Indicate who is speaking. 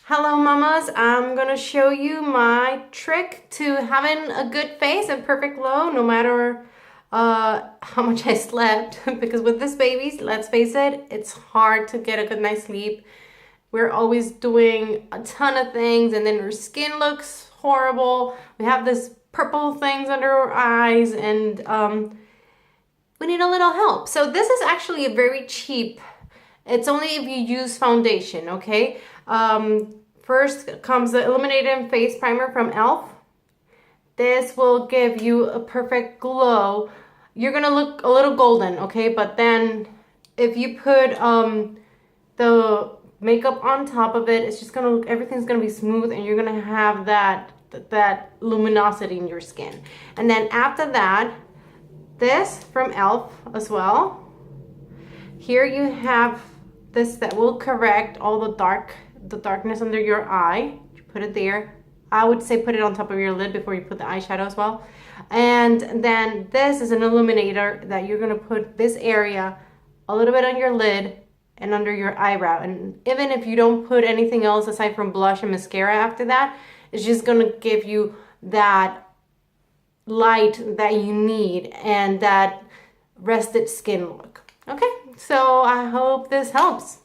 Speaker 1: Hello mamas, I'm gonna show you my trick to having a good face and perfect glow no matter how much I slept because with this baby, let's face it, it's hard to get a good night's sleep. We're always doing a ton of things and then our skin looks horrible. We have this purple things under our eyes and we need a little help. So this is actually a very cheap. It's only if you use foundation, okay? First comes the Illuminating Face Primer from e.l.f. This will give you a perfect glow. You're gonna look a little golden, okay? But then if you put the makeup on top of it, it's just gonna look, everything's gonna be smooth and you're gonna have that luminosity in your skin. And then after that, this from e.l.f. as well. Here you have this that will correct all the darkness under your eye. You put it there. I would say put it on top of your lid before you put the eyeshadow as well. And then this is an illuminator that you're gonna put this area a little bit on your lid and under your eyebrow. And even if you don't put anything else aside from blush and mascara after that, it's just gonna give you that light that you need and that rested skin look. Okay, so I hope this helps.